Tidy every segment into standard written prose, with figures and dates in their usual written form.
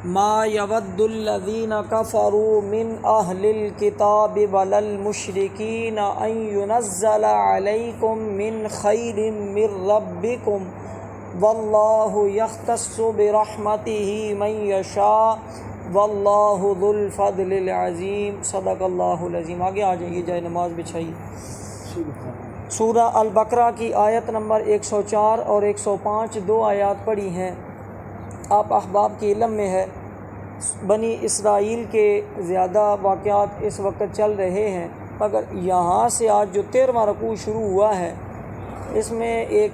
ما یود الذین کفروا من اہل الکتاب ولا المشرکین ان ینزل علیکم من خیر من ربکم واللہ یختص برحمتہ من یشاء واللہ ذو الفضل العظیم۔ صدق اللہ العظیم۔ آگے آ جائیے، جائے نماز بچھائیے۔ سورہ البقرہ کی آیت نمبر 104 اور 105 دو آیات پڑھی ہیں۔ آپ احباب کے علم میں ہے بنی اسرائیل کے زیادہ واقعات اس وقت چل رہے ہیں، مگر یہاں سے آج جو 13واں رکوع شروع ہوا ہے اس میں ایک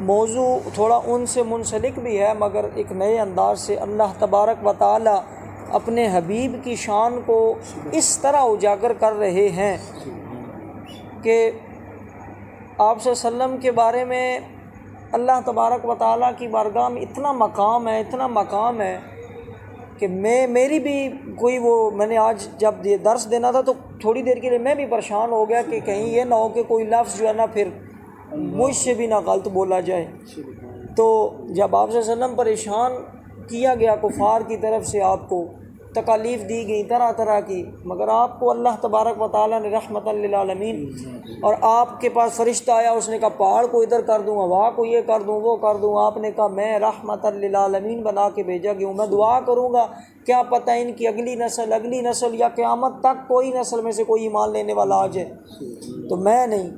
موضوع تھوڑا ان سے منسلک بھی ہے، مگر ایک نئے انداز سے اللہ تبارک و تعالی اپنے حبیب کی شان کو اس طرح اجاگر کر رہے ہیں کہ آپ صلی اللہ علیہ وسلم کے بارے میں اللہ تبارک و تعالیٰ کی بارگاہ میں اتنا مقام ہے کہ میری بھی کوئی میں نے آج جب یہ درس دینا تھا تو تھوڑی دیر کے لیے میں بھی پریشان ہو گیا کہ کہیں یہ نہ ہو کہ کوئی لفظ جو ہے نا پھر مجھ سے بھی نہ غلط بولا جائے۔ تو جب آپ صلی اللہ علیہ وسلم پریشان کیا گیا کفار کی طرف سے، آپ کو تکالیف دی گئی طرح طرح کی، مگر آپ کو اللہ تبارک و تعالیٰ نے رحمت للعالمین، اور آپ کے پاس فرشتہ آیا، اس نے کہا پہاڑ کو ادھر کر دوں، ہوا کو یہ کر دوں وہ کر دوں، آپ نے کہا میں رحمت للعالمین بنا کے بھیجا گیا ہوں، میں دعا کروں گا کیا پتہ ان کی اگلی نسل یا قیامت تک کوئی نسل میں سے کوئی ایمان لینے والا آ جائے، تو میں نہیں۔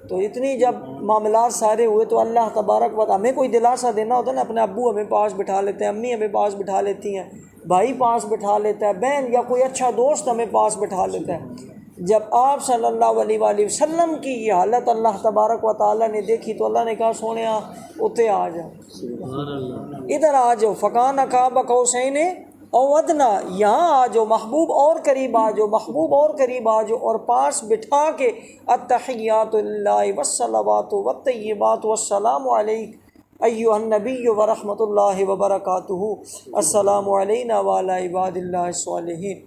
تو اتنی جب معاملات سارے ہوئے تو اللہ تبارک و تعالیٰ، ہمیں کوئی دلاسا دینا ہوتا ہے نا، اپنے ابو ہمیں پاس بٹھا لیتے ہیں، امی ہمیں پاس بٹھا لیتی ہیں، بھائی پاس بٹھا لیتا ہے، بہن یا کوئی اچھا دوست ہمیں پاس بٹھا لیتا ہے۔ جب آپ صلی اللہ علیہ وآلہ وسلم کی یہ حالت اللہ تبارک و تعالیٰ نے دیکھی تو اللہ نے کہا سونیا اتھے آ جاؤ، ادھر آ جاؤ، فکان قاب قوسین او ادنی، یہاں آ جاؤ، محبوب اور قریب آ جاؤ، محبوب اور قریب آ جاؤ، اور پاس بٹھا کے التحیات للہ والصلوات والطیبات والسلام علیک ایھا النبی ورحمۃ اللہ وبرکاتہ، السلام علینا وعلی عباد اللہ الصالحین۔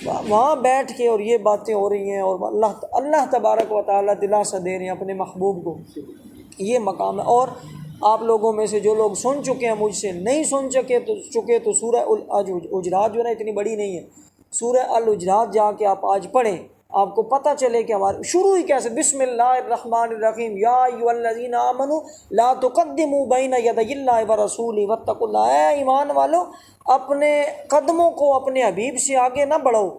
وہاں بیٹھ کے اور یہ باتیں ہو رہی ہیں اور اللہ تبارک و تعالیٰ دلاسا دے رہے ہیں اپنے محبوب کو، یہ مقام ہے۔ اور آپ لوگوں میں سے جو لوگ سن چکے ہیں مجھ سے، نہیں سن چکے تو سورہ الحجرات جو ہے نا اتنی بڑی نہیں ہے، سورہ الحجرات جا کے آپ آج پڑھیں، آپ کو پتہ چلے کہ ہمارے شروع ہی کیسے، بسم اللہ الرحمن الرحیم، یا ایھا الذین آمنوا لا تقدموا بین یدی اللہ ورسولہ واتقوا اللہ، اے ایمان والو اپنے قدموں کو اپنے حبیب سے آگے نہ بڑھو،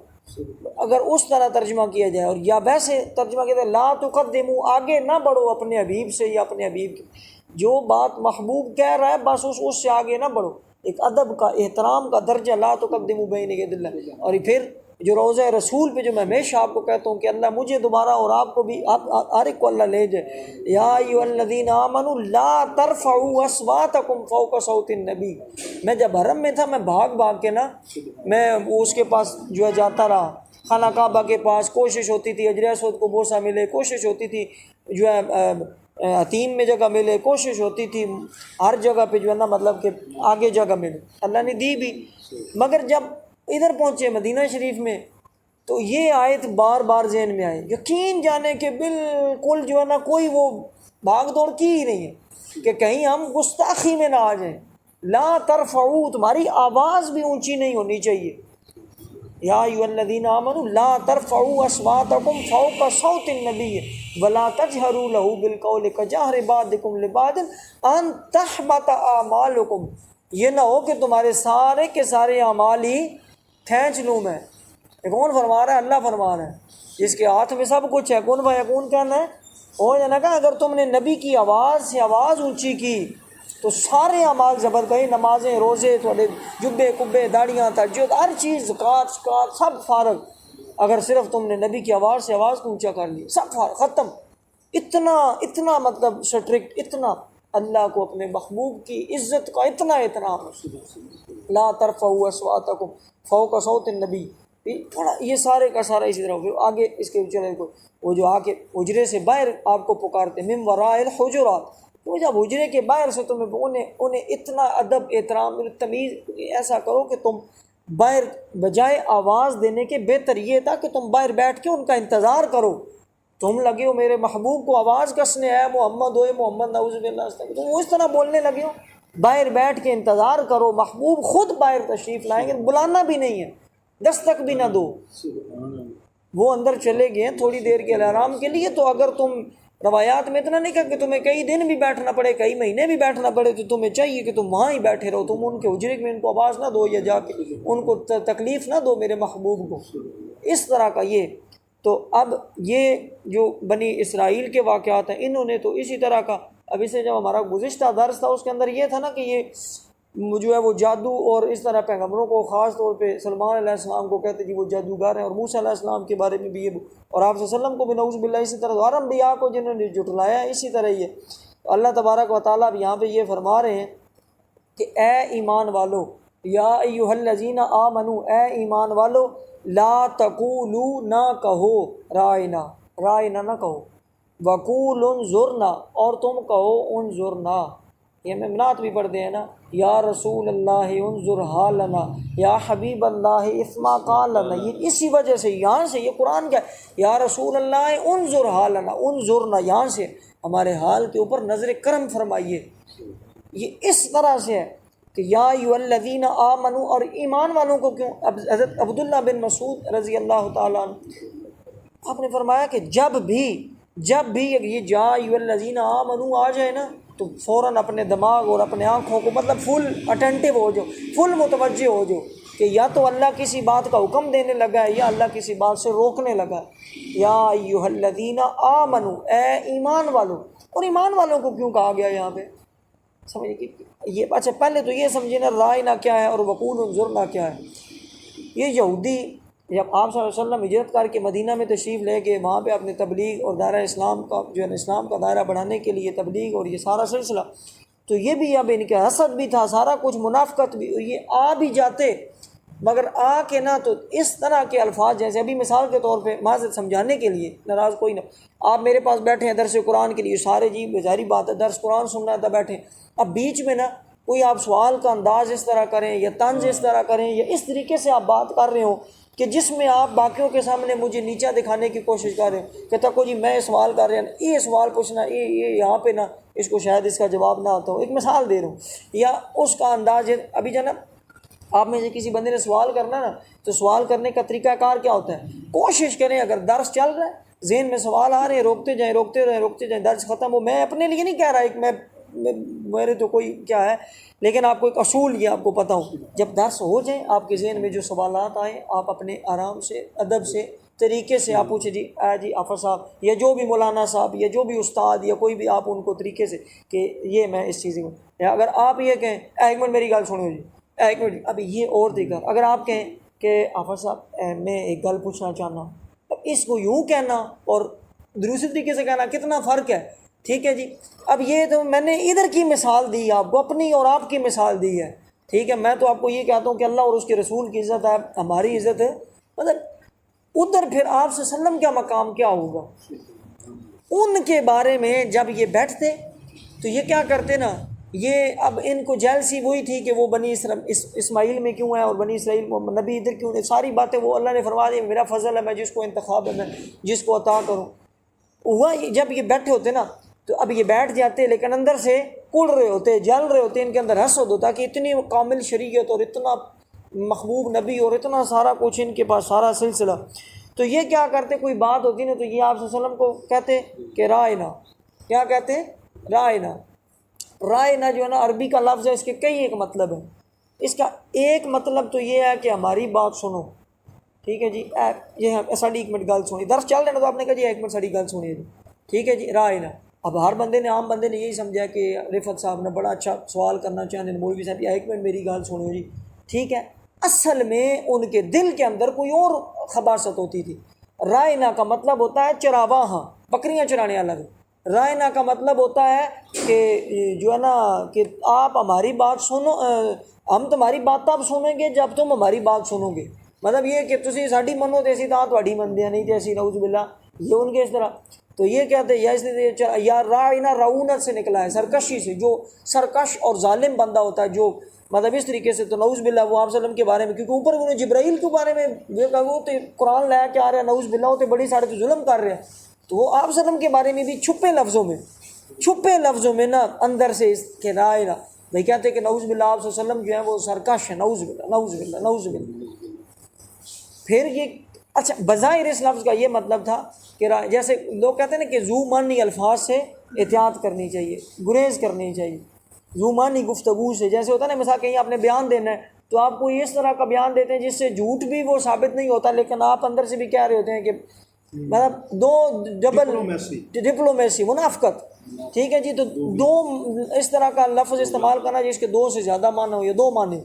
اگر اس طرح ترجمہ کیا جائے، اور یا ویسے ترجمہ کیا جائے لا تقدموا، آگے نہ بڑھو اپنے حبیب سے یا اپنے حبیب کے، جو بات محبوب کہہ رہا ہے بس اس سے آگے نہ بڑھو، ایک ادب کا احترام کا درجہ، لا تقدموا بین یدی اللہ۔ اور پھر جو روضہ رسول پہ جو میں ہمیشہ آپ کو کہتا ہوں کہ اللہ مجھے دوبارہ اور آپ کو بھی، آپ ہر ایک کو اللہ لے جائے، یا ایھا الذین آمنوا لا ترفعوا اصواتکم فوق صوت النبی۔ میں جب حرم میں تھا میں بھاگ کے نا میں اس کے پاس جو ہے جاتا رہا، خانہ کعبہ کے پاس، کوشش ہوتی تھی حجر اسود کو بوسہ ملے، کوشش ہوتی تھی جو ہے حتیم میں جگہ ملے، کوشش ہوتی تھی ہر جگہ پہ جو ہے نا مطلب کہ آگے جگہ ملے، اللہ نے دی بھی، مگر جب ادھر پہنچے مدینہ شریف میں تو یہ آیت بار بار ذہن میں آئی، یقین جانے کہ بالکل جو ہے نا کوئی وہ بھاگ دوڑ کی ہی نہیں ہے کہ کہیں ہم گستاخی میں نہ آ جائیں۔ لا ترفعوا، تمہاری آواز بھی اونچی نہیں ہونی چاہیے، یا ایھا الذین آمنوا لا ترفعوا اصواتکم فوق صوت النبی ولا تجہروا لہ بالقول کجہر بعضکم لبعض ان تحبط اعمالکم، یہ نہ ہو کہ تمہارے سارے کے سارے اعمال ہی کھینچ لوں میں۔ یہ کون فرما رہا ہے؟ اللہ فرما رہا ہے، جس کے ہاتھ میں سب کچھ ہے، کن فیکون کہنا ہے ہو جانا کا۔ اگر تم نے نبی کی آواز سے آواز اونچی کی تو سارے اعمال زبر گئے، نمازیں، روزے، تھوڑے جبے کبے، داڑیاں، تہجد، ہر چیز، زکوٰۃ شکات سب فارغ۔ اگر صرف تم نے نبی کی آواز سے آواز کو اونچا کر لی سب فارغ، ختم۔ اتنا مطلب سٹرکٹ، اتنا اللہ کو اپنے محبوب کی عزت کا اتنا احترام، لا ترفعوا اصواتکم فوق صوت النبی، تھوڑا یہ سارے کا سارا اسی طرح ہو۔ آگے اس کے چلے کو وہ جو آ کے حجرے سے باہر آپ کو پکارتے من وراء الحجرات، وہ جب حجرے کے باہر سے تمہیں انہیں اتنا ادب احترام تمیز، ایسا کرو کہ تم باہر بجائے آواز دینے کے بہتر یہ تھا کہ تم باہر بیٹھ کے ان کا انتظار کرو، تم لگے ہو میرے محبوب کو آواز کسنے، اے محمد ہوئے محمد، نعوذ باللہ، تم اس طرح بولنے لگے ہو باہر بیٹھ کے انتظار کرو، محبوب خود باہر تشریف لائیں گے، بلانا بھی نہیں ہے، دستک بھی نہ دو، وہ اندر چلے گئے تھوڑی دیر کے آرام کے لیے۔ تو اگر تم روایات میں اتنا نہیں کہا کہ تمہیں کئی دن بھی بیٹھنا پڑے، کئی مہینے بھی بیٹھنا پڑے، تو تمہیں چاہیے کہ تم وہاں ہی بیٹھے رہو، تم ان کے حجرے میں ان کو آواز نہ دو یا جا کے ان کو تکلیف نہ دو میرے محبوب کو، اس طرح کا یہ۔ تو اب یہ جو بنی اسرائیل کے واقعات ہیں، انہوں نے تو اسی طرح کا، اب اسے جب ہمارا گزشتہ درس تھا اس کے اندر یہ تھا نا کہ یہ جو ہے وہ جادو اور اس طرح پیغمبروں کو، خاص طور پہ سلمان علیہ السلام کو کہتے جی وہ جادوگر ہیں، اور موسیٰ علیہ السلام کے بارے میں بھی یہ، اور آپ صلی اللہ علیہ وسلم کو بھی نعوذ باللہ اسی طرح، اور انبیاء کو جنہوں نے جھٹلایا ہے اسی طرح یہ۔ اللہ تبارک و تعالیٰ بھی یہاں پہ یہ فرما رہے ہیں کہ اے ایمان والو، یا ایھا الذین آمنو، اے ایمان والو، لا تقولوا، نہ کہو، رائنا، رائنا نہ کہو، وقولوا انظرنا، اور تم کہو انظرنا، یہ ممنات بھی پڑھتے ہیں نا، یا رسول اللہ انظر حالنا، یا حبیب اللہ اسما قال لنا، یہ اسی وجہ سے یہاں سے یہ قرآن کیا ہے، یا رسول اللہ انظر حالنا، انظرنا، یہاں سے ہمارے حال کے اوپر نظر کرم فرمائیے، یہ اس طرح سے ہے کہ یا ایھا الذین آمنو، اور ایمان والوں کو کیوں؟ اب حضرت عبداللہ بن مسعود رضی اللہ تعالیٰ عنہ، آپ نے فرمایا کہ جب بھی یہ جا ایھا الذین آمنو آ جائے نا تو فوراً اپنے دماغ اور اپنے آنکھوں کو مطلب فل اٹینٹیو ہو جاؤ، فل متوجہ ہو جاؤ کہ یا تو اللہ کسی بات کا حکم دینے لگا ہے یا اللہ کسی بات سے روکنے لگا ہے۔ یا ایھا الذین آمنو، اے ایمان والو، اور ایمان والوں کو کیوں کہا گیا یہاں پہ؟ سمجھے کہ یہ اچھا پہلے تو یہ سمجھے نا رائنا کیا ہے اور وقول انظرنا کیا ہے۔ یہ یہودی جب آپ صلی اللہ علیہ وسلم ہجرت کر کے مدینہ میں تشریف لے گئے، وہاں پہ اپنے تبلیغ اور دائرہ اسلام کا جو ہے اسلام کا دائرہ بڑھانے کے لیے تبلیغ اور یہ سارا سلسلہ، تو یہ بھی اب ان کے حسد بھی تھا، سارا کچھ منافقت بھی، یہ آ بھی جاتے مگر آ کے نہ تو اس طرح کے الفاظ، جیسے ابھی مثال کے طور پہ معذرت سمجھانے کے لیے، ناراض کوئی نہ، آپ میرے پاس بیٹھے ہیں درس قرآن کے لیے، سارے جی ظاہری بات ہے درس قرآن سننا تھا بیٹھے، اب بیچ میں نا کوئی آپ سوال کا انداز اس طرح کریں یا طنز اس طرح کریں یا اس طریقے سے آپ بات کر رہے ہو کہ جس میں آپ باقیوں کے سامنے مجھے نیچا دکھانے کی کوشش کر رہے ہو کہ تکو جی میں سوال کر رہے ہیں، یہ سوال پوچھنا، یہ یہاں پہ نا اس کو شاید اس کا جواب نہ آتا ہو، ایک مثال دے رہا ہوں، یا اس کا انداز ہے۔ ابھی جناب آپ میں سے کسی بندے نے سوال کرنا نا تو سوال کرنے کا طریقہ کار کیا ہوتا ہے؟ کوشش کریں اگر درس چل رہا ہے ذہن میں سوال آ رہے ہیں، روکتے جائیں، درس ختم ہو۔ میں اپنے لیے نہیں کہہ رہا، ایک میرے تو کوئی کیا ہے، لیکن آپ کو ایک اصول یہ آپ کو پتہ ہو، جب درس ہو جائیں آپ کے ذہن میں جو سوالات آئیں آپ اپنے آرام سے ادب سے طریقے سے آپ پوچھیں، جی آفر صاحب یا جو بھی مولانا صاحب یا جو بھی استاد یا کوئی بھی، آپ ان کو طریقے سے کہ یہ میں اس چیز کو، یا اگر آپ یہ کہیں ایک منٹ میری گل سنو جی، ایک منٹ ابھی یہ اور دیگر، اگر آپ کہیں کہ آفر صاحب میں ایک گل پوچھنا چاہنا ہوں، اب اس کو یوں کہنا اور دوسری طریقے سے کہنا کتنا فرق ہے، ٹھیک ہے جی۔ اب یہ تو میں نے ادھر کی مثال دی آپ کو، اپنی اور آپ کی مثال دی ہے، ٹھیک ہے۔ میں تو آپ کو یہ کہتا ہوں کہ اللہ اور اس کے رسول کی عزت ہے، ہماری عزت ہے، مطلب ادھر پھر آپ صلی اللہ علیہ وسلم کا مقام کیا ہوگا؟ ان کے بارے میں جب یہ بیٹھتے تو یہ کیا کرتے نا، یہ اب ان کو جیلسی وہی تھی کہ وہ بنی اسماعیل میں کیوں ہے اور بنی اسرائیل نبی ادھر کیوں ہے، ساری باتیں وہ اللہ نے فرما دی، میرا فضل ہے، میں جس کو انتخاب ہے میں جس کو عطا کروں۔ ہوا جب یہ بیٹھے ہوتے نا تو اب یہ بیٹھ جاتے لیکن اندر سے کڑ رہے ہوتے، جل رہے ہوتے، ان کے اندر حسد ہوتا کہ اتنی کامل شریعت اور اتنا محبوب نبی اور اتنا سارا کچھ ان کے پاس سارا سلسلہ، تو یہ کیا کرتے، کوئی بات ہوتی نا تو یہ آپ صلی اللہ علیہ وسلم کو کہتے کہ رائنا، کیا کہتے ہیں؟ رائنا۔ رائنا جو ہے نا عربی کا لفظ ہے، اس کے کئی ایک مطلب ہے۔ اس کا ایک مطلب تو یہ ہے کہ ہماری بات سنو، ٹھیک ہے جی، یہ ساڑی ایک منٹ گل سنی، درس چل رہے نا تو آپ نے کہا جی ایک منٹ ساڑی گل سنیے جی، ٹھیک ہے جی، رائنا۔ اب ہر بندے نے، عام بندے نے یہی سمجھا کہ رفعت صاحب نے بڑا اچھا سوال کرنا چاہتے ہیں، مولوی صاحب ایک منٹ میری گل سنو جی، ٹھیک ہے۔ اصل میں ان کے دل کے اندر کوئی اور خباثت ہوتی تھی۔ رائنا کا مطلب ہوتا ہے چراواہاں، بکریاں چرانے والا۔ رائنا کا مطلب ہوتا ہے کہ جو ہے نا کہ آپ ہماری بات سنو، ہم تمہاری بات تب سنیں گے جب تم ہماری بات سنو گے، مطلب یہ کہ تسی ساڈی منو تے اسی تاں تہاڈی مندے نہیں تے اسی، نعوذ باللہ، یہ ان کے اس طرح۔ تو یہ کہتے ہیں یا اس لیے یا رائنا رعونت سے نکلا ہے، سرکشی سے، جو سرکش اور ظالم بندہ ہوتا ہے جو مطلب اس طریقے سے، تو نعوذ باللہ وہ آپ صلی اللہ علیہ وسلم کے بارے میں، کیونکہ اوپر انہوں نے جبرائیل کے بارے میں وہ تو قرآن لے کے آ رہے ہیں، نعوذ باللہ وہ تو بڑی سارے تو ظلم کر رہے ہیں، تو وہ آپ صلی اللہ علیہ وسلم کے بارے میں بھی چھپے لفظوں میں نا اندر سے اس کے رائنا بھائی کہتے ہیں کہ نعوذ باللہ آپ صلی اللہ علیہ وسلم جو ہے وہ سرکش ہے، نعوذ باللہ نعوذ باللہ نعوذ باللہ۔ پھر یہ اچھا بظاہر اس لفظ کا یہ مطلب تھا کہ جیسے لوگ کہتے ہیں نا کہ ذو معنی الفاظ سے احتیاط کرنی چاہیے، گریز کرنی چاہیے، ذو معنی گفتگو سے، جیسے ہوتا ہے نا مثال کہیں آپ نے بیان دینا ہے تو آپ کو اس طرح کا بیان دیتے ہیں جس سے جھوٹ بھی وہ ثابت نہیں ہوتا، لیکن آپ اندر سے بھی کہہ رہے ہوتے ہیں کہ مطلب دو ڈبل ڈپلومیسی منافقت، ٹھیک ہے جی، تو دو اس طرح کا لفظ استعمال کرنا جس کے دو سے زیادہ معنی ہو یا دو معنی۔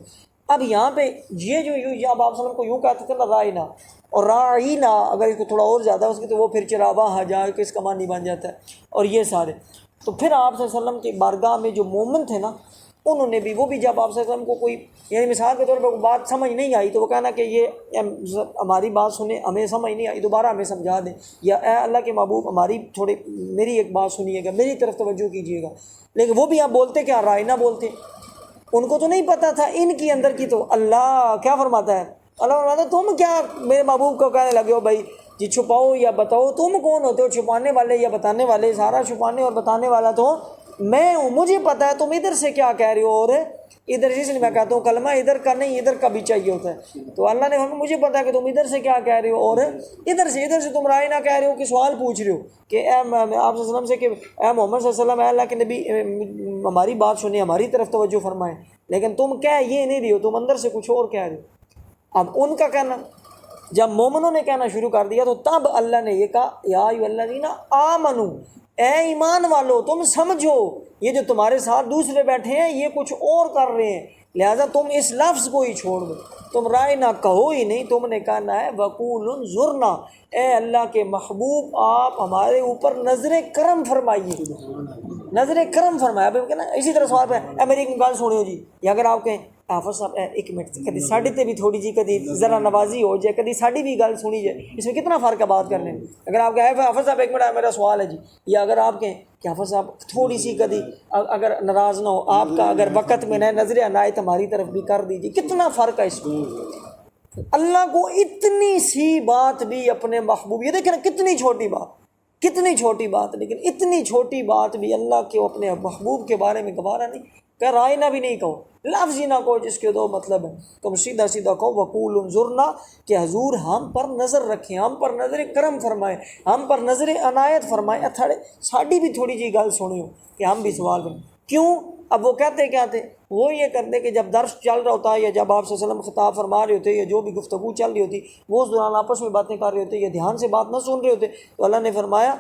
اب یہاں پہ یہ جو اب آپ وسلم کو یوں کہتے تھے نا رائنا، اور رائنا اگر اس کو تھوڑا اور زیادہ اس کی تو وہ پھر چراواہ جا کے اس کا معنی بن جاتا ہے، اور یہ سارے تو پھر آپ صلی اللہ علیہ وسلم کی بارگاہ میں جو مومن تھے نا انہوں نے بھی وہ بھی جب آپ صلی اللہ علیہ وسلم کو کوئی یعنی مثال کے طور پر بات سمجھ نہیں آئی تو وہ کہنا کہ یہ ہماری بات سنیں، ہمیں سمجھ نہیں آئی دوبارہ ہمیں سمجھا دیں، یا اے اللہ کے محبوب ہماری تھوڑے میری ایک بات سنیے گا، میری طرف توجہ کیجیے گا۔ لیکن وہ بھی آپ بولتے کیا رائے نہ بولتے، ان کو تو نہیں پتہ تھا ان کی اندر کی، تو اللہ کیا فرماتا ہے، اللہ فرماتا ہے تم کیا میرے محبوب کو کہنے لگے ہو بھائی جی چھپاؤ یا بتاؤ، تم کون ہوتے ہو چھپانے والے یا بتانے والے، سارا چھپانے اور بتانے والا تو میں ہوں، مجھے پتہ ہے تم ادھر سے کیا کہہ رہے ہو، اور ادھر جس لیے میں کہتا ہوں کلمہ ادھر کا نہیں ادھر کا بھی چاہیے ہوتا ہے، تو اللہ نے فرمایا مجھے پتہ ہے کہ تم ادھر سے کیا کہہ رہے ہو، اور ادھر سے تم رائے نہ کہہ رہے ہو کہ سوال پوچھ رہے ہو کہ اے آپ صلی اللہ علیہ وسلم سے کہ اے محمد صلی اللہ علیہ وسلم، اے اللہ کے نبی ہماری بات سنیں، ہماری طرف توجہ فرمائیں، لیکن تم کہہ یہ نہیں رہی ہو، تم اندر سے کچھ اور کہہ رہے ہو۔ اب ان کا کہنا جب مومنوں نے کہنا شروع کر دیا تو تب اللہ نے یہ کہا یا ایھا الذین آمنو، اے ایمان والو تم سمجھو یہ جو تمہارے ساتھ دوسرے بیٹھے ہیں یہ کچھ اور کر رہے ہیں، لہذا تم اس لفظ کو ہی چھوڑ دو، تم رائے نہ کہو ہی نہیں، تم نے کہنا ہے وقول انظرنا، اے اللہ کے محبوب آپ ہمارے اوپر نظر کرم فرمائیے، نظر کرم فرمایا۔ اب کہنا اسی طرح سوال پہ اے میری ایک گل سنو جی، یا اگر آپ کہیں حافظ صاحب ایک منٹ کدی ساڈے تے بھی تھوڑی جی کدی ذرا نوازی ہو جائے، کدی ساڈی بھی گل سنی جائے، اس میں کتنا فرق ہے بات کرنے میں۔ اگر آپ کہیں حافظ صاحب ایک منٹ میرا سوال ہے جی، یا اگر آپ کہیں کہ حافظ صاحب تھوڑی سی کدی اگر ناراض نہ ہو آپ کا اگر وقت میں نہ نظر عنایت ہماری طرف بھی کر دیجیے، کتنا فرق ہے اس میں۔ اللہ کو اتنی سی بات بھی اپنے محبوب، یہ دیکھیں نا کتنی چھوٹی بات، کتنی چھوٹی بات، لیکن اتنی چھوٹی بات بھی اللہ کے اپنے محبوب کے بارے میں گوارا نہیں کہ رائے نہ بھی نہیں کہو، لفظ ہی نہ کہو جس کے دو مطلب ہیں، تم سیدھا سیدھا کہو وقول انظرنا، کہ حضور ہم پر نظر رکھیں، ہم پر نظر کرم فرمائیں، ہم پر نظر عنایت فرمائیں، ساڈی بھی تھوڑی جی گل سنی ہو کہ ہم بھی سوال کریں۔ کیوں؟ اب وہ کہتے کیا تھے، وہ یہ کرتے کہ جب درس چل رہا ہوتا ہے یا جب آپ صلی اللہ علیہ وسلم خطاب فرما رہے ہوتے یا جو بھی گفتگو چل رہی ہوتی وہ اس دوران آپس میں باتیں کر رہے ہوتے یا دھیان سے بات نہ سن رہے ہوتے، تو اللہ نے فرمایا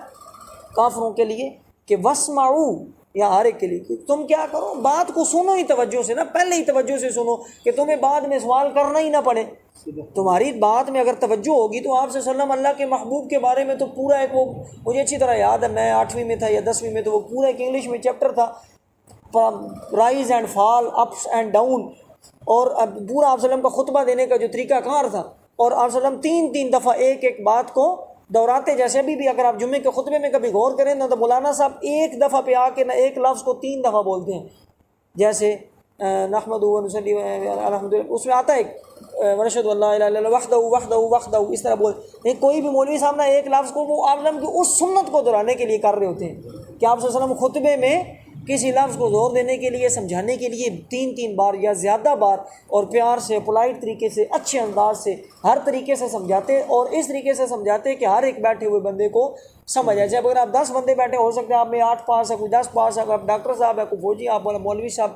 کافروں کے لیے کہ واسمعوا، یا ہر ایک کے لیے کہ تم کیا کرو بات کو سنو ہی توجہ سے، نا پہلے ہی توجہ سے سنو کہ تمہیں بعد میں سوال کرنا ہی نہ پڑے۔ تمہاری بات میں اگر توجہ ہوگی تو آپ صلی اللہ علیہ وسلم اللہ کے محبوب کے بارے میں تو پورا ایک، وہ مجھے اچھی طرح یاد ہے میں 8ویں میں تھا یا 10ویں میں، تو وہ پورا ایک انگلش میں چیپٹر تھا rise and fall, ups and down, اور پورا آپ صلی اللہ علیہ وسلم کا خطبہ دینے کا جو طریقہ کار تھا، اور آپ صلی اللہ علیہ وسلم 3 دفعہ ایک بات کو دہراتے، جیسے ابھی بھی اگر آپ جمعے کے خطبے میں کبھی غور کریں نا تو مولانا صاحب ایک دفعہ پہ آ کے نہ ایک لفظ کو 3 دفعہ بولتے ہیں، جیسے نحمدہ و نصلی الحمد للہ، اس میں آتا ہے ونشہد ان لا الہ الا اللہ وحدہ وحدہ وحدہ، اس طرح بول، نہیں کوئی بھی مولوی صاحب نہ ایک لفظ کو وہ آپ صلی اللہ علیہ وسلم کی اس سنت کو دہرانے کے لیے کر رہے ہوتے ہیں کہ آپ صلی اللہ علیہ وسلم خطبے میں کسی لفظ کو زور دینے کے لیے سمجھانے کے لیے 3 بار یا زیادہ بار اور پیار سے پولائٹ طریقے سے اچھے انداز سے ہر طریقے سے سمجھاتے، اور اس طریقے سے سمجھاتے کہ ہر ایک بیٹھے ہوئے بندے کو سمجھ آئے، جب اگر آپ 10 بندے بیٹھے ہو سکتے ہیں آپ میں 8 پاس ہے، کوئی 10 پاس ہے، آپ ڈاکٹر صاحب ہے، کوئی فوجی، آپ مولوی صاحب،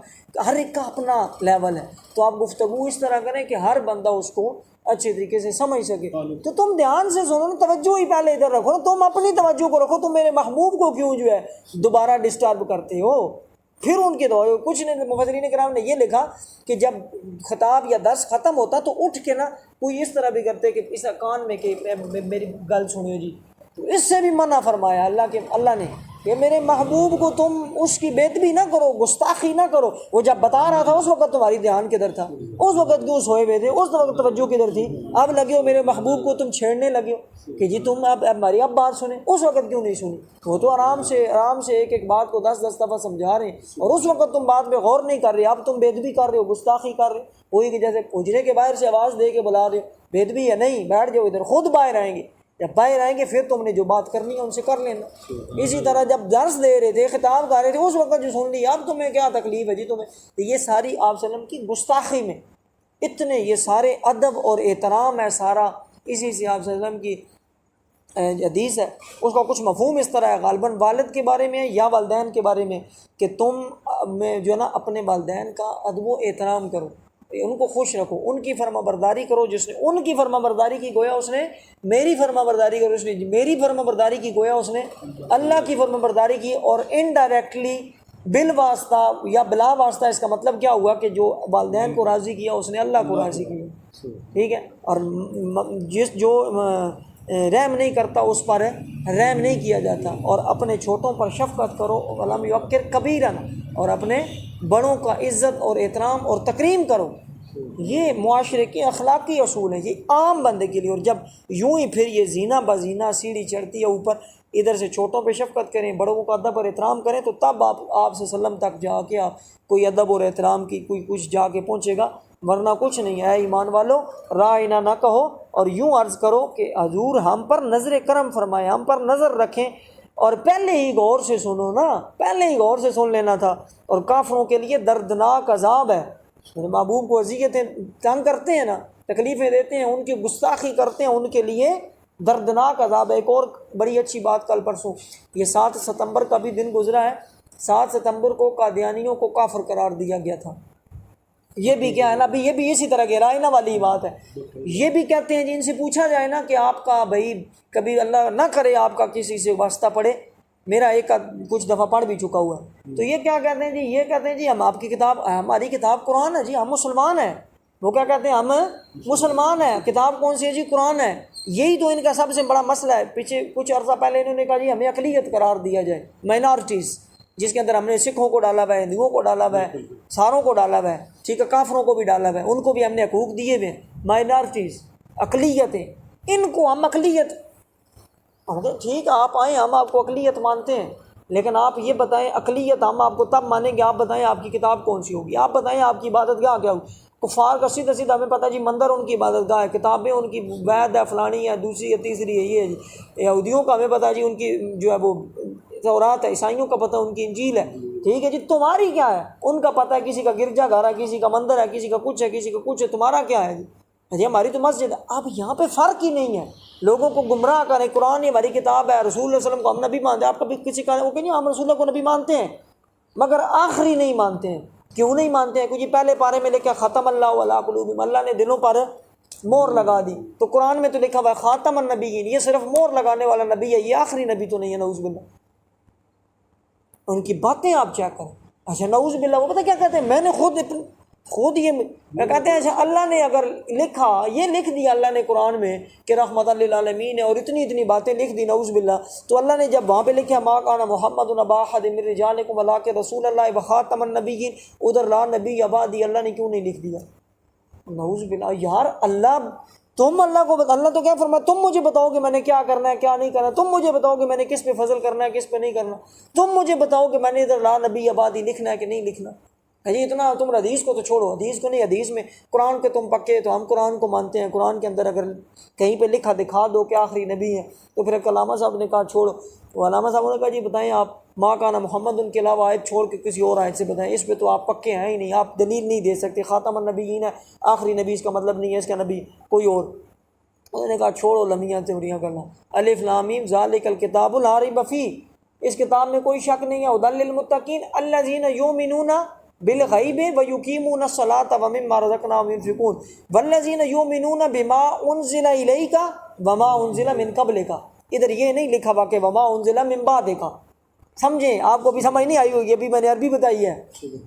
ہر ایک کا اپنا لیول ہے، تو آپ گفتگو اس طرح کریں کہ ہر بندہ اس کو اچھے طریقے سے سمجھ سکے۔ تو تم دھیان سے سنو نا، توجہ ہی پہلے ادھر رکھو نا، تم اپنی توجہ کو رکھو، تم میرے محبوب کو کیوں جو ہے دوبارہ ڈسٹرب کرتے ہو؟ پھر ان کے دعائیں کچھ نے مفسرین کرام نے یہ لکھا کہ جب خطاب یا درس ختم ہوتا تو اٹھ کے نا کوئی اس طرح بھی کرتے کہ اس کان میں کہ میری گل سنیو جی، تو اس سے بھی منع فرمایا اللہ نے کہ میرے محبوب کو تم اس کی بےادبی نہ کرو، گستاخی نہ کرو۔ وہ جب بتا رہا تھا اس وقت تمہاری دھیان کدھر تھا؟ اس وقت کیوں سوئے ہوئے تھے؟ اس وقت توجہ کدھر تھی؟ اب لگے ہو میرے محبوب کو تم چھیڑنے لگے ہو کہ جی تم اب ہماری اب بات سنیں، اس وقت کیوں نہیں سنی؟ وہ تو آرام سے ایک بات کو 10 دفعہ سمجھا رہے ہیں، اور اس وقت تم بات پہ غور نہیں کر رہے، اب تم بےادبی کر رہے ہو، گستاخی کر رہے ہو، وہی کہ جیسے حجرے کے باہر سے آواز دے کے بلا رہے ہو، بےادبی ہے نہیں، بیٹھ جاؤ ادھر، خود باہر آئیں گے۔ جب باہر آئیں گے پھر تم نے جو بات کرنی ہے ان سے کر لینا۔ اسی طرح جب درس دے رہے تھے، خطاب کر رہے تھے، اس وقت جو سن لی، اب تمہیں کیا تکلیف ہے جی تمہیں؟ تو یہ ساری آپ صلی اللہ علیہ وسلم کی گستاخی میں اتنے یہ سارے ادب اور احترام ہے سارا، اسی سے آپ صلی اللہ علیہ وسلم کی حدیث ہے، اس کا کچھ مفہوم اس طرح ہے غالباً والد کے بارے میں یا والدین کے بارے میں کہ تم میں جو ہے نا اپنے والدین کا ادب و احترام کرو، ان کو خوش رکھو، ان کی فرما برداری کرو، جس نے ان کی فرما برداری کی گویا اس نے میری فرما برداری کرو، اس نے میری فرما برداری کی گویا اس نے اللہ کی فرما برداری کی، اور انڈائریکٹلی بالواسطہ یا بلا واسطہ اس کا مطلب کیا ہوا کہ جو والدین کو راضی کیا اس نے اللہ کو راضی کیا، ٹھیک ہے۔ اور جو رحم نہیں کرتا اس پر رحم نہیں کیا جاتا، اور اپنے چھوٹوں پر شفقت کرو، ولم یوقر کبیرن، اور اپنے بڑوں کا عزت اور احترام اور تکریم کرو۔ یہ معاشرے کے اخلاقی اصول ہیں، یہ عام بندے کے لیے۔ اور جب یوں ہی پھر یہ زینہ بزینہ سیڑھی چڑھتی ہے اوپر، ادھر سے چھوٹوں پہ شفقت کریں، بڑوں کا ادب اور احترام کریں، تو تب آپ صلی اللہ علیہ وسلم تک جا کے آپ کوئی ادب اور احترام کی کوئی کچھ جا کے پہنچے گا، ورنہ کچھ نہیں۔ اے ایمان والو رائنا نہ کہو، اور یوں عرض کرو کہ حضور ہم پر نظر کرم فرمائے، ہم پر نظر رکھیں، اور پہلے ہی غور سے سنو نا، پہلے ہی غور سے سن لینا تھا۔ اور کافروں کے لیے دردناک عذاب ہے، میرے محبوب کو اذیتیں تنگ کرتے ہیں نا، تکلیفیں دیتے ہیں، ان کی گستاخی کرتے ہیں، ان کے لیے دردناک عذاب ہے۔ ایک اور بڑی اچھی بات کل پرسوں، یہ 7 ستمبر کا بھی دن گزرا ہے، 7 ستمبر کو قادیانیوں کو کافر قرار دیا گیا تھا۔ یہ بھی کیا ہے نا، یہ بھی اسی طرح کے رائنا والی بات ہے، یہ بھی کہتے ہیں جی ان سے پوچھا جائے نا کہ آپ کا بھائی کبھی اللہ نہ کرے آپ کا کسی سے واسطہ پڑے، میرا ایک کچھ دفعہ پڑھ بھی چکا ہوا ہے، تو یہ کیا کہتے ہیں جی؟ یہ کہتے ہیں جی ہم آپ کی کتاب، ہماری کتاب قرآن ہے جی، ہم مسلمان ہیں۔ وہ کیا کہتے ہیں؟ ہم مسلمان ہیں، کتاب کون سی ہے جی؟ قرآن ہے۔ یہی تو ان کا سب سے بڑا مسئلہ ہے۔ پیچھے کچھ عرصہ پہلے انہوں نے کہا جی ہمیں اقلیت قرار دیا جائے، مائنارٹیز، جس کے اندر ہم نے سکھوں کو ڈالا ہوا ہے، ہندوؤں کو ڈالا ہوا ہے، ساروں کو ڈالا ہوا ہے، ٹھیک ہے، کافروں کو بھی ڈالا ہوا ہے، ان کو بھی ہم نے حقوق دیے ہوئے ہیں، مائنارٹیز، اقلیتیں، ان کو ہم اقلیت، ٹھیک ہے آپ آئیں، ہم آپ کو اقلیت مانتے ہیں، لیکن آپ یہ بتائیں اقلیت ہم آپ کو تب مانیں گے آپ بتائیں آپ کی کتاب کون سی ہوگی، آپ بتائیں آپ کی عبادت گاہ کیا ہوگی۔ کفار کا سیدھا سیدھا ہمیں پتہ جی مندر ان کی عبادت گاہ ہے، کتابیں ان کی وید ہے، فلانی ہے، دوسری ہے، تیسری ہے، یہ ہے جی۔ یہودیوں کا ہمیں پتہ جی ان کی جو ہے وہ تورات ہے، عیسائیوں کا پتہ ان کی انجیل ہے، ٹھیک ہے جی۔ تمہاری کیا ہے؟ ان کا پتہ ہے کسی کا گرجا گھر ہے، کسی کا مندر ہے، کسی کا کچھ ہے، کسی کا کچھ ہے، تمہارا کیا ہے جی؟ ہماری تو مسجد ہے۔ اب یہاں پہ فرق ہی نہیں ہے، لوگوں کو گمراہ کریں، قرآن ہی ہماری کتاب ہے، رسول اللہ علیہ وسلم کو ہم نبی مانتے ہیں۔ آپ کبھی کسی کا وہ کہ نہیں ہم رسول اللہ کو نبی مانتے ہیں مگر آخری نہیں مانتے ہیں، کیوں نہیں مانتے ہیں؟ کیونکہ پہلے پارے میں لکھا ختم اللہ علی قلوبہم، اللہ نے دلوں پر مور لگا دی، تو قرآن میں تو لکھا ہوا ہے خاتم النبیین، یہ صرف مور لگانے والا نبی ہے، یہ آخری نبی تو نہیں ہے، نعوذ باللہ۔ ان کی باتیں آپ چیک کریں، اچھا نعوذ باللہ، وہ پتہ کیا کہتے ہیں؟ میں نے خود یہ کہتے ہیں اچھا اللہ نے اگر لکھا، یہ لکھ دیا اللہ نے قرآن میں کہ رحمت للعالمین ہے، اور اتنی باتیں لکھ دی نعوذ باللہ، تو اللہ نے جب وہاں پہ لکھا ما کان محمد ابا احد من رجالکم ولکن رسول اللہ وخاتم النبیین، ادھر لا نبی بعدی، اللہ نے کیوں نہیں لکھ دیا؟ نعوذ باللہ۔ یار اللہ، تم اللہ کو اللہ تو کیا فرمایا، تم مجھے بتاؤ کہ میں نے کیا کرنا ہے کیا نہیں کرنا، تم مجھے بتاؤ کہ میں نے کس پہ فضل کرنا ہے کس پہ نہیں کرنا، تم مجھے بتاؤ کہ میں نے ادھر لا نبی آبادی لکھنا ہے کہ نہیں لکھنا۔ جی اتنا تم حدیث کو تو چھوڑو، حدیث کو نہیں، حدیث میں قرآن کے تم پکے، تو ہم قرآن کو مانتے ہیں، قرآن کے اندر اگر کہیں پہ لکھا دکھا دو کہ آخری نبی ہے، تو پھر علامہ صاحب نے کہا چھوڑو، وہ علامہ صاحب نے کہا جی بتائیں آپ ما کان محمد ان کے علاوہ آیت چھوڑ کے کسی اور آیت سے بتائیں، اس پہ تو آپ پکے ہیں ہی نہیں، آپ دلیل نہیں دے سکتے، خاتم النبیین ہے، آخری نبی اس کا مطلب نہیں ہے اس کا نبی کوئی اور۔ انہوں نے کہا چھوڑو لمیاں تیوریاں کرنا، الف لام میم ذالک الکتاب لا ریب فیہ، اس کتاب میں کوئی شک نہیں ہے، ھدی للمتقین الذین یؤمنون بالغیب ویقیمون الصلاۃ ومما رزقناہم ينفقون والذین یؤمنون بما انزل الیک وما انزل من قبلک، ادھر یہ نہیں لکھا ہوا کہ وما انزل من بعدک، سمجھیں، آپ کو بھی سمجھ نہیں آئی ہوگی، ابھی میں نے عربی بتائی ہے،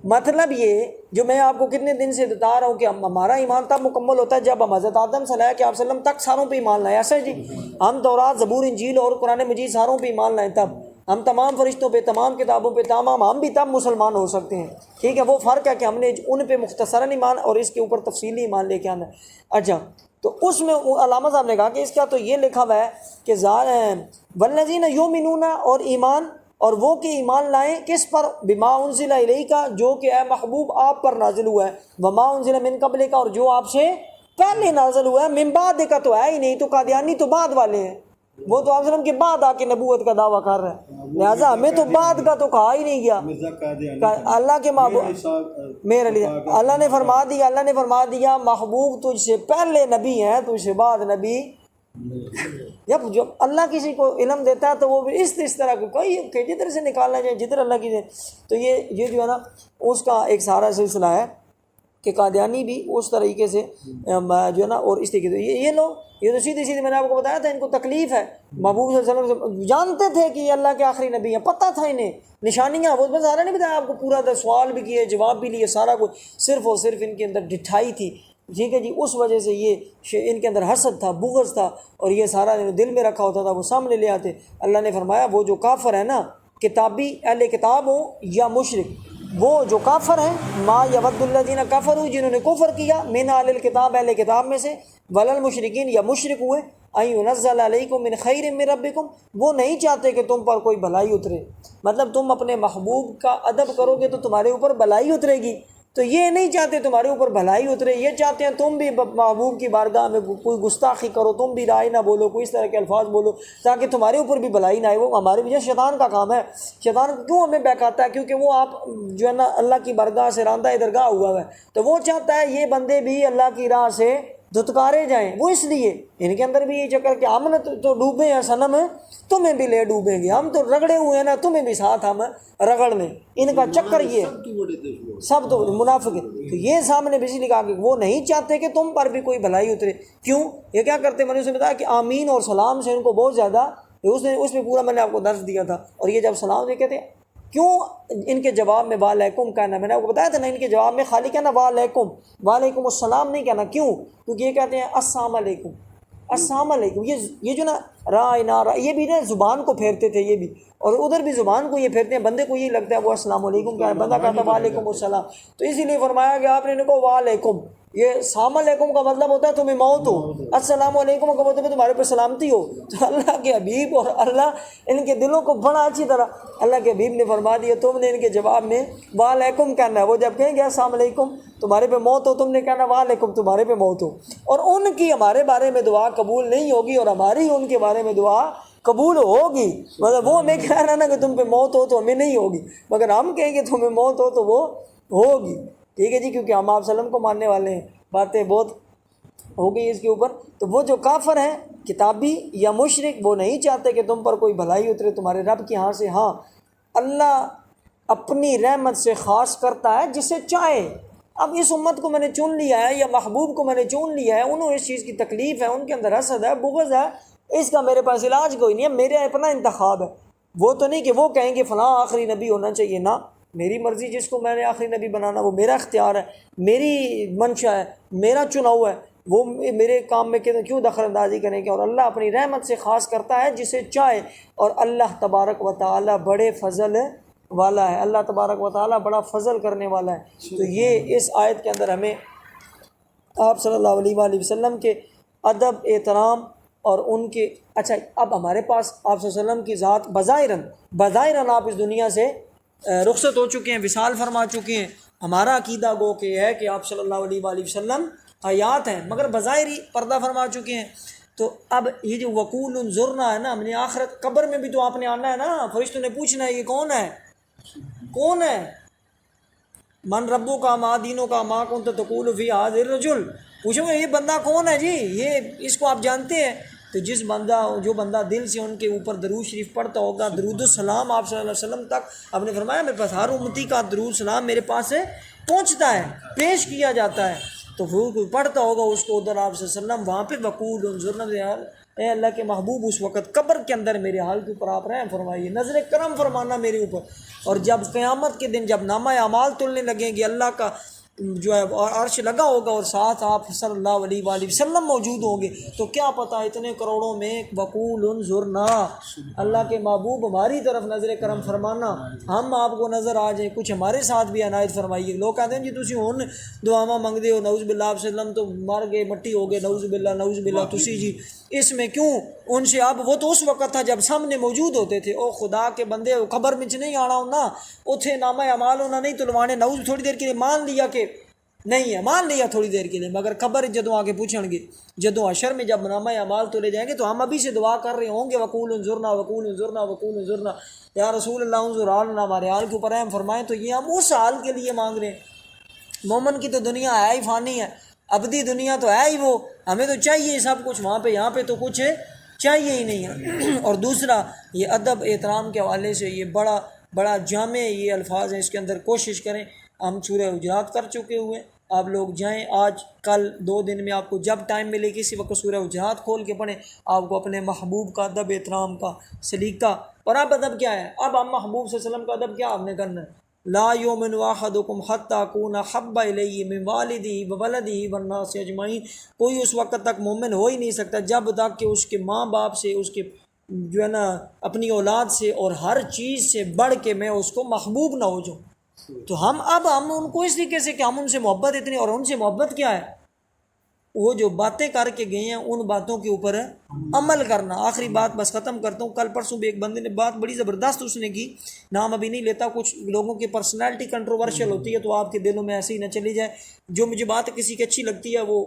مطلب یہ جو میں آپ کو کتنے دن سے بتا رہا ہوں کہ ہمارا ایمان تب مکمل ہوتا ہے جب ہم حضرت آدم سے لائے کہ آپ صلی اللہ علیہ وسلم تک ساروں پہ ایمان لائیں، ایسا ہے جی، ہم تورات زبور انجیل اور قرآن مجید ساروں پہ ایمان لائیں، تب ہم تمام فرشتوں پہ، تمام کتابوں پہ، تمام ہم بھی تب مسلمان ہو سکتے ہیں، ٹھیک ہے۔ وہ فرق ہے کہ ہم نے ان پہ مختصراً ایمان اور اس کے اوپر تفصیلی ایمان لے کے آنا ہے۔ اچھا، تو اس میں علامہ صاحب نے کہا کہ اس کا تو یہ لکھا ہوا ہے کہ والذین یؤمنون، اور ایمان، اور وہ کہ ایمان لائیں کس پر؟ بما انزل الیک، جو کہ اے محبوب آپ پر نازل ہوا ہے، وما انزل من قبلک، اور جو آپ سے پہلے نازل ہوا ہے، من بعد کا تو ہے ہی نہیں، تو قادیانی تو بعد والے ہیں، وہ تو آپ وسلم کے بعد آ کے نبوت کا دعویٰ کر رہا ہے، لہٰذا ہمیں تو بعد کا تو کہا ہی نہیں گیا۔ اللہ کے محبوب میرے لیے اللہ نے فرما دیا محبوب تجھ سے پہلے نبی ہیں، تجھ سے بعد نبی۔ جب اللہ کسی کو علم دیتا ہے تو وہ بھی اس طرح کو کوئی کہ جدھر سے نکالنا جائے، جدھر اللہ کی دے۔ تو یہ جو ہے نا اس کا ایک سارا سلسلہ ہے کہ قادیانی بھی اس طریقے سے جو ہے نا، اور اس طریقے سے یہ لوگ یہ تو سیدھی میں نے آپ کو بتایا تھا، ان کو تکلیف ہے۔ محبوب صلی اللہ علیہ وسلم جانتے تھے کہ یہ اللہ کے آخری نبی ہیں، پتہ تھا انہیں نشانیاں، وہ بس سارا نہیں بتایا آپ کو، پورا تھا، سوال بھی کیے، جواب بھی لیے، سارا کچھ، صرف اور صرف ان کے اندر ڈٹھائی تھی، ٹھیک ہے جی۔ اس وجہ سے یہ ان کے اندر حسد تھا، بغض تھا، اور یہ سارا دل میں رکھا ہوتا تھا، وہ سامنے لے آتے۔ اللہ نے فرمایا وہ جو کافر ہے نا، کتابی اہل کتاب ہو یا مشرک، وہ جو کافر ہیں، ما یود الذین کفروا، جنہوں نے کفر کیا، من اہل الکتاب، اہل کتاب میں سے، وللمشرکین، یا مشرک ہوئے، ان ینزل علیکم من خیر من ربکم، وہ نہیں چاہتے کہ تم پر کوئی بھلائی اترے، مطلب تم اپنے محبوب کا ادب کرو گے تو تمہارے اوپر بھلائی اترے گی، تو یہ نہیں چاہتے تمہارے اوپر بھلائی اترے، یہ چاہتے ہیں تم بھی محبوب کی بارگاہ میں کوئی گستاخی کرو، تم بھی رائے نہ بولو، کوئی اس طرح کے الفاظ بولو تاکہ تمہارے اوپر بھی بھلائی نہ آئے۔ وہ ہمارے بھی شیطان کا کام ہے، شیطان کیوں ہمیں بہکاتا ہے؟ کیونکہ وہ آپ جو ہے نا اللہ کی بارگاہ سے راندہ درگاہ ہوا ہے، تو وہ چاہتا ہے یہ بندے بھی اللہ کی راہ سے دھتکارے جائیں، وہ اس لیے ان کے اندر بھی یہ چکر کہ ہم نے تو ڈوبے ہیں صنم، تمہیں بھی لے ڈوبیں گے، ہم تو رگڑے ہوئے ہیں نا، تمہیں بھی ساتھ ہم رگڑ لیں، ان کا چکر یہ سب تو منافق ہے۔ تو یہ سامنے بجلی کہا کہ وہ نہیں چاہتے کہ تم پر بھی کوئی بھلائی اترے، کیوں؟ یہ کیا کرتے؟ میں نے اسے بتایا کہ آمین اور سلام سے ان کو بہت زیادہ، اس میں پورا میں نے آپ کو درس دیا تھا، اور یہ جب سلام یہ کہتے ہیں کیوں ان کے جواب میں وعلیکم کہنا، میں نے آپ کو بتایا تھا نا، ان کے جواب میں خالی کہنا وعلیکم السلام نہیں کہنا، کیوں؟ کیونکہ یہ کہتے ہیں السلام علیکم، السلام علیکم، یہ جو نا رائنا یہ بھی نا زبان کو پھیرتے تھے یہ بھی، اور ادھر بھی زبان کو یہ پھیرتے ہیں، بندے کو یہ لگتا ہے وہ السلام علیکم کیا ہے، بندہ کہتا ہے وعلیکم السلام، تو اسی لیے فرمایا کہ آپ نے ان کو وعلیکم، یہ السلام علیکم کا مطلب ہوتا ہے تمہیں موت ہو، السلام علیکم کا مطلب ہے تمہارے پہ سلامتی ہو۔ تو اللہ کے حبیب اور اللہ ان کے دلوں کو بڑا اچھی طرح اللہ کے حبیب نے فرما دیا، تم نے ان کے جواب میں وعلیکم کہنا ہے، وہ جب کہیں گے السلام علیکم تمہارے پہ موت ہو، تم نے کہنا وعلیکم تمہارے پہ موت ہو، اور ان کی ہمارے بارے میں دعا قبول نہیں ہوگی اور ہماری ان کے بارے میں دعا قبول ہوگی، مگر وہ ہمیں کہہ رہا نا کہ تم پہ موت ہو تو ہمیں نہیں ہوگی، مگر ہم کہیں گے تمہیں موت ہو تو وہ ہوگی، ٹھیک ہے جی، کیونکہ ہم آپ وسلم کو ماننے والے ہیں، باتیں بہت ہو گئی اس کے اوپر۔ تو وہ جو کافر ہیں کتابی یا مشرک، وہ نہیں چاہتے کہ تم پر کوئی بھلائی اترے تمہارے رب کے ہاں سے، ہاں اللہ اپنی رحمت سے خاص کرتا ہے جسے چاہے۔ اب اس امت کو میں نے چن لیا ہے یا محبوب کو میں نے چن لیا ہے، انہوں اس چیز کی تکلیف ہے، ان کے اندر حسد ہے، بغض ہے، اس کا میرے پاس علاج کوئی نہیں ہے، میرے اپنا انتخاب ہے، وہ تو نہیں کہ وہ کہیں گے فلاں آخری نبی ہونا چاہیے، نہ، میری مرضی، جس کو میں نے آخری نبی بنانا وہ میرا اختیار ہے، میری منشا ہے، میرا چناؤ ہے، وہ میرے کام میں کیوں دخل اندازی کریں گے؟ اور اللہ اپنی رحمت سے خاص کرتا ہے جسے چاہے، اور اللہ تبارک و تعالی بڑے فضل والا ہے، اللہ تبارک و تعالی بڑا فضل کرنے والا ہے۔ تو یہ اس آیت کے اندر ہمیں آپ صلی اللہ علیہ وآلہ وسلم کے ادب، احترام اور ان کے، اچھا اب ہمارے پاس آپ صلی اللہ علیہ وسلم کی ذات بظاہراً آپ اس دنیا سے رخصت ہو چکے ہیں، وصال فرما چکے ہیں، ہمارا عقیدہ گو کہ ہے کہ آپ صلی اللہ علیہ وآلہ وسلم حیات ہیں، مگر بظاہری پردہ فرما چکے ہیں۔ تو اب یہ جو وقول انظرنا ہے نا، ہم نے آخرت قبر میں بھی تو آپ نے آنا ہے نا، فرشتوں نے پوچھنا ہے یہ کون ہے، من ربو کا، ما دینوں کا، ما کنت تقول فی ھذا الرجل، پوچھو گے یہ بندہ کون ہے جی، یہ اس کو آپ جانتے ہیں؟ تو جو بندہ دل سے ان کے اوپر درود شریف پڑھتا ہوگا، درود السلام آپ صلی اللہ علیہ وسلم تک، آپ نے فرمایا میرے پاس ہر امتی کا درود السلام میرے پاس سے پہنچتا ہے، پیش کیا جاتا ہے، تو وہ کوئی پڑھتا ہوگا اس کو ادھر آپ صلی اللہ علیہ وسلم وہاں پہ وقول انظرنا، اے اللہ کے محبوب اس وقت قبر کے اندر میرے حال کے اوپر آپ رحم فرمائیے، نظر کرم فرمانا میرے اوپر، اور جب قیامت کے دن جب نامہ اعمال تلنے لگیں گے، اللہ کا جو ہے عرش لگا ہوگا اور ساتھ آپ صلی اللہ علیہ وآلہ وسلم موجود ہوں گے، تو کیا پتہ اتنے کروڑوں میں وقول انظرنا، اللہ کے محبوب ہماری طرف نظر کرم فرمانا، ہم آپ کو نظر آ جائیں، کچھ ہمارے ساتھ بھی عنایت فرمائیے۔ لوگ کہتے ہیں جی تسی ہن دعاواں منگدے ہو، نعوذ باللہ آپ صلی اللہ علیہ وسلم تو مر گئے، مٹی ہو گئے، نعوذ باللہ تسی جی اس میں کیوں ان سے، اب وہ تو اس وقت تھا جب سامنے موجود ہوتے تھے، او خدا کے بندے خبر میں نہیں آنا ہونا، اتھے نامہ اعمال ہونا نہیں تلوانے، نعوذ، تھوڑی دیر کے لیے مان لیا کہ نہیں ہے، مان لیا تھوڑی دیر کے لیے، مگر قبر جدوں آگے پوچھیں گے، جدوں حشر میں جب نامہ اعمال تو لے جائیں گے، تو ہم ابھی سے دعا کر رہے ہوں گے وقول انظرنا وقول انظرنا وقول انظرنا، یا رسول اللہ انظر حالنا، ہمارے حال کے اوپر رحم فرمائیں، تو یہ ہم اس حال کے لیے مانگ رہے ہیں۔ مومن کی تو دنیا ہے ہی فانی ہے، ابدی دنیا تو ہے ہی، وہ ہمیں تو چاہیے سب کچھ وہاں پہ، یہاں پہ تو کچھ چاہیے ہی نہیں ہے۔ اور دوسرا یہ ادب احترام کے حوالے سے یہ بڑا جامع یہ الفاظ ہیں، اس کے اندر کوشش کریں۔ ہم سورہ حجرات کر چکے ہوئے، آپ لوگ جائیں آج کل 2 دن میں، آپ کو جب ٹائم ملے کسی وقت سورہ حجرات کھول کے پڑھیں، آپ کو اپنے محبوب کا ادب احترام کا سلیقہ، اور اب ادب کیا ہے، اب ہم محبوب صلی اللہ علیہ وسلم کا ادب کیا آپ نے کرنا ہے، لا یؤمن احدکم حتی اکون احب الیہ من والدہ وولدہ والناس اجمعین، کوئی اس وقت تک مومن ہو ہی نہیں سکتا جب تک کہ اس کے ماں باپ سے، اس کے جو ہے نا اپنی اولاد سے اور ہر چیز سے بڑھ کے میں اس کو محبوب نہ ہو جاؤں۔ تو ہم ان کو اس طریقے سے کہ ہم ان سے محبت اتنی، اور ان سے محبت کیا ہے، وہ جو باتیں کر کے گئے ہیں ان باتوں کے اوپر عمل کرنا۔ آخری بات بس ختم کرتا ہوں، کل پرسوں بھی ایک بندے نے بات بڑی زبردست اس نے کی، نام ابھی نہیں لیتا، کچھ لوگوں کی پرسنالٹی کنٹروورشل ہوتی ہے تو آپ کے دلوں میں ایسے ہی نہ چلی جائے، جو مجھے بات کسی کی اچھی لگتی ہے وہ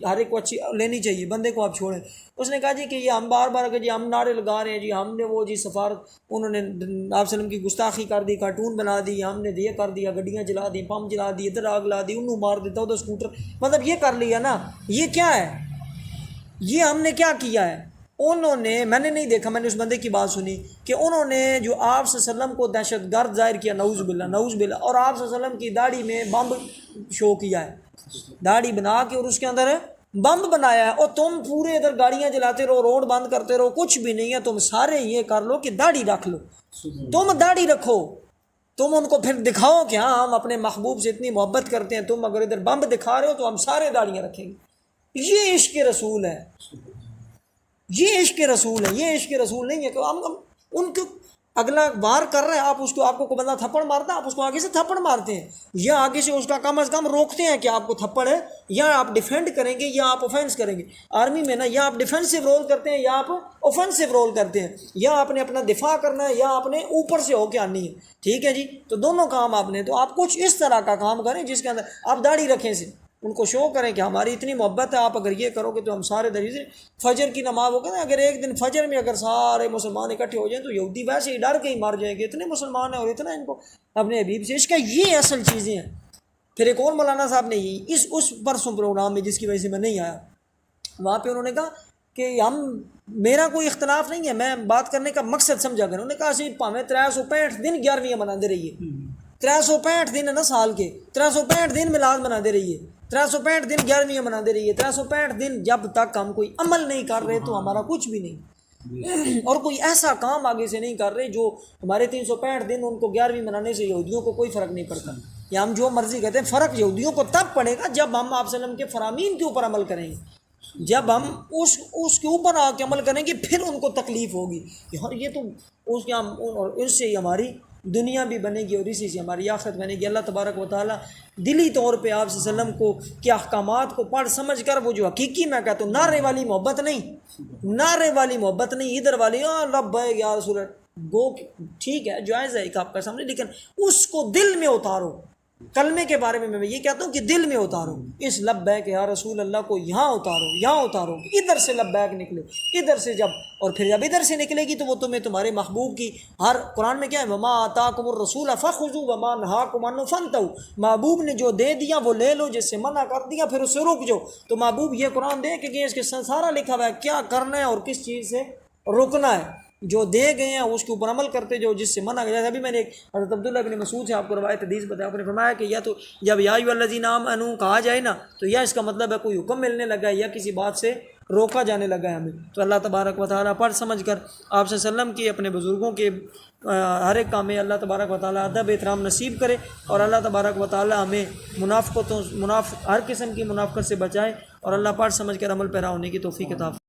ہر ایک کو اچھی لینی چاہیے، بندے کو آپ چھوڑیں۔ اس نے کہا جی کہ یہ ہم بار بار کہ جی ہم نعرے لگا رہے ہیں، جی ہم نے وہ جی سفارت، انہوں نے آپ صلی اللہ علیہ وسلم کی گستاخی کر دی، کارٹون بنا دی، ہم نے یہ کر دیا، گڈیاں جلا دی، پمپ جلا دی، ادھر آگ لا دی، انہوں مار دیتا ادھر اسکوٹر، مطلب یہ کر لیا نا، یہ کیا ہے، یہ ہم نے کیا کیا ہے؟ انہوں نے، میں نے نہیں دیکھا، میں نے اس بندے کی بات سنی کہ انہوں نے جو آپ صلی اللہ علیہ وسلم کو دہشت گرد ظاہر کیا، نعوذ باللہ نعوذ باللہ، اور آپ صلی اللہ علیہ وسلم کی داڑھی میں بمب شو کیا ہے، داڑھی بنا کے اور اس کے اندر بمب بنایا ہے، اور تم پورے ادھر گاڑیاں جلاتے رہو، روڈ بند کرتے رہو، کچھ بھی نہیں ہے، تم سارے یہ کر لو کہ داڑھی رکھ لو، تم داڑھی رکھو، تم ان کو پھر دکھاؤ کہ ہاں ہم اپنے محبوب سے اتنی محبت کرتے ہیں، تم اگر ادھر بمب دکھا رہے ہو تو ہم سارے داڑیاں رکھیں گے۔ یہ عشق رسول ہے، یہ عشق رسول ہے، یہ عشق رسول نہیں ہے کہ ہم ان کو اگلا وار کر رہے ہیں، آپ کو کوئی بندہ تھپڑ مارتا ہے، آپ اس کو آگے سے تھپڑ مارتے ہیں، یا آگے سے اس کا کم از کم روکتے ہیں کہ آپ کو تھپڑ ہے، یا آپ ڈیفینڈ کریں گے یا آپ اوفینس کریں گے۔ آرمی میں نا یا آپ ڈیفینسو رول کرتے ہیں یا آپ اوفینسو رول کرتے ہیں، یا آپ نے اپنا دفاع کرنا ہے یا آپ نے اوپر سے ہو کے آنی ہے، ٹھیک ہے جی، تو دونوں کام آپ نے، تو آپ کچھ اس طرح کا کام کریں جس کے اندر آپ داڑھی رکھیں سے ان کو شو کریں کہ ہماری اتنی محبت ہے، آپ اگر یہ کرو گے تو ہم سارے دریجے فجر کی نماز ہو نا، اگر ایک دن فجر میں اگر سارے مسلمان اکٹھے ہو جائیں تو یہودی ویسے ہی ڈر کے ہی مر جائیں گے، اتنے مسلمان ہیں اور اتنا ان کو اپنے حبیب سے عشق ہے، یہ اصل چیزیں ہیں۔ پھر ایک اور مولانا صاحب نے اس پرسوں پروگرام میں جس کی وجہ سے میں نہیں آیا، وہاں پہ انہوں نے کہا کہ میرا کوئی اختلاف نہیں ہے، میں بات کرنے کا مقصد سمجھا کر، انہوں نے کہا صرف پاویں 365 دن 11ویں مناتے رہیے، 365 دن ہے نا سال کے، 365 دن میلاد مناتے رہیے، 365 دن 11ویں مناتے رہیے، 365 دن جب تک ہم کوئی عمل نہیں کر رہے تو ہمارا کچھ بھی نہیں، اور کوئی ایسا کام آگے سے نہیں کر رہے جو ہمارے 365 دن ان کو 11ویں منانے سے یہودیوں کو کوئی فرق نہیں پڑتا، یا ہم جو مرضی کہتے ہیں، فرق یہودیوں کو تب پڑے گا جب ہم آپ صلی اللہ علیہ وسلم کے فرامین کے اوپر عمل کریں گے، جب ہم اس کے اوپر آ کے عمل کریں گے پھر ان کو تکلیف ہوگی، یہ تو اس سے ہماری دنیا بھی بنے گی اور اسی سے ہماری آخرت بنے گی۔ اللہ تبارک و تعالیٰ دلی طور پہ آپ صلی اللہ علیہ وسلم کو کے احکامات کو پڑھ سمجھ کر وہ جو حقیقی میں کہتا ہوں نعرے والی محبت نہیں، نعرے والی محبت نہیں، ادھر والی لبیک یا رسول اللہ گو، ٹھیک ہے جائز ہے ایک آپ کا سامنے، لیکن اس کو دل میں اتارو۔ کلمے کے بارے میں میں یہ کہتا ہوں کہ دل میں اتارو، اس لبیک یا رسول اللہ کو یہاں اتارو، یہاں اتارو، ادھر سے لبیک نکلے، ادھر سے اور پھر جب ادھر سے نکلے گی تو وہ تمہیں تمہارے محبوب کی ہر قرآن میں کیا ہے، وما آتاکم الرسول فخذوا وما نہاکم عنہ فانتہوا، محبوب نے جو دے دیا وہ لے لو، جس سے منع کر دیا پھر اس سے رک جاؤ۔ تو محبوب یہ قرآن دے کہ اس کے سارا لکھا ہوا ہے کیا کرنا ہے اور کس چیز سے رکنا ہے، جو دے گئے ہیں اس کے اوپر عمل کرتے جو، جس سے منع کیا۔ ابھی میں نے ایک حضرت عبداللہ بن مسعود سے آپ کو روایت حدیث بتایا، آپ نے فرمایا کہ یا تو جب یا ایھا الذین آمنوا کہا جائے نا تو یا اس کا مطلب ہے کوئی حکم ملنے لگا ہے یا کسی بات سے روکا جانے لگا ہے ہمیں۔ تو اللہ تبارک و تعالیٰ پڑھ سمجھ کر آپ صلی اللہ علیہ وسلم کی اپنے بزرگوں کے ہر ایک کام میں اللہ تبارک و تعالیٰ ادب احترام نصیب کرے، اور اللہ تبارک و تعالیٰ ہمیں ہر قسم کی منافقت سے بچائے، اور اللہ پڑھ سمجھ کر عمل پیرا ہونے کی توفیق عطا فرمائے۔